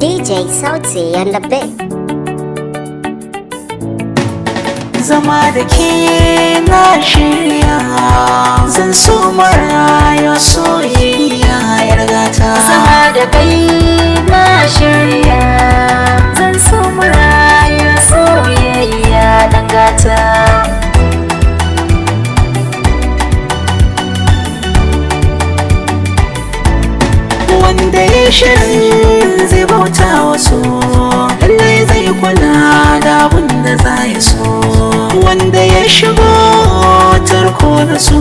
DJ Sauti and the bit. Zama da ke na shirya, zan so maraya soyayya yar gata. Zama da kai na shirya, zan so maraya soyayya dan gata. Wanda ya shirin zai bauta wasu, lallai zai kula da abin da za ya so. Wanda ya shigo tarko da su,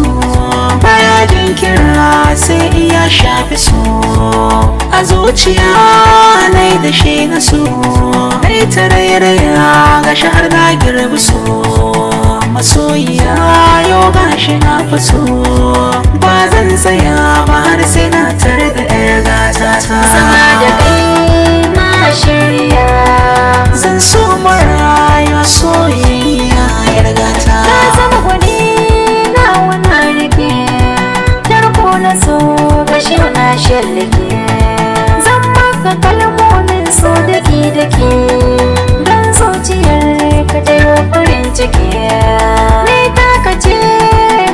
baya jin kira sai iya shafi so. A zuciya nai da shi na so, nai ta rairaya ga shahar na girbi so. Masoyiya yau gashi na fi so, ba zan tsaya ba har sai na tare da 'yar gata ta. Zama da kai na shirya, zan so maraya soyayya yar gata. na zama gwani na wannan rike, tarko na so kashi na shallake. Zan maka kalmomin so daki-daki, don zuciyar ka ta yi farin ciki. Ni taka ce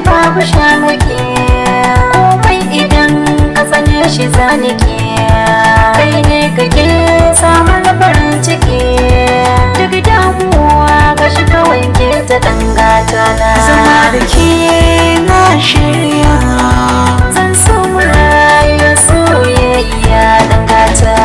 babu shamaki, komai idan ka sanya shi zaniki. Kai ne kake samun farin ciki, duk damuwa ga shi kawai ke ta dangata na. Zama da ke na shirya, zan so maraya soyayya dangata.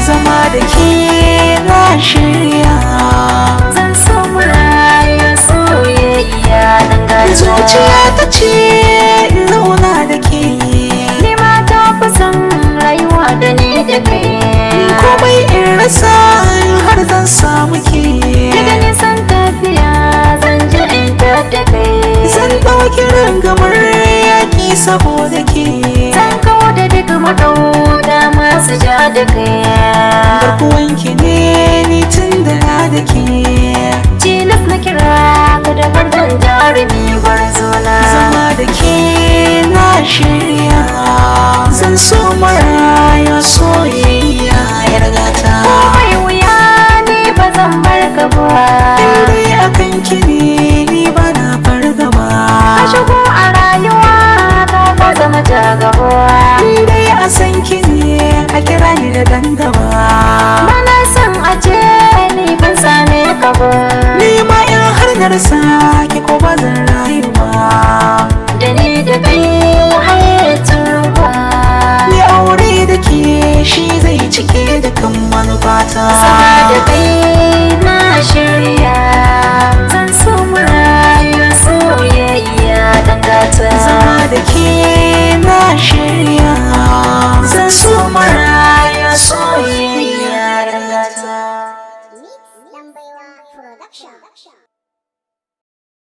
zama da ke na shirya, Zan so maraya soyayya dangata. zuciya ta ce in zauna da ke. Ni ma ta fi son rayuwa da ni da kai. Komai in rasa har zan samu ke. Daga nisan tafiya zan ji in da kai. Zan ɗauki rangamar yaƙi saboda ke. Zan kawo da duk maɗauda masu ja da kai. Garkuwanki ne ni tun da na da ke. Tilas na kira ka da bardan jarumi barzona. Zama da ke na shirya, zan so maraya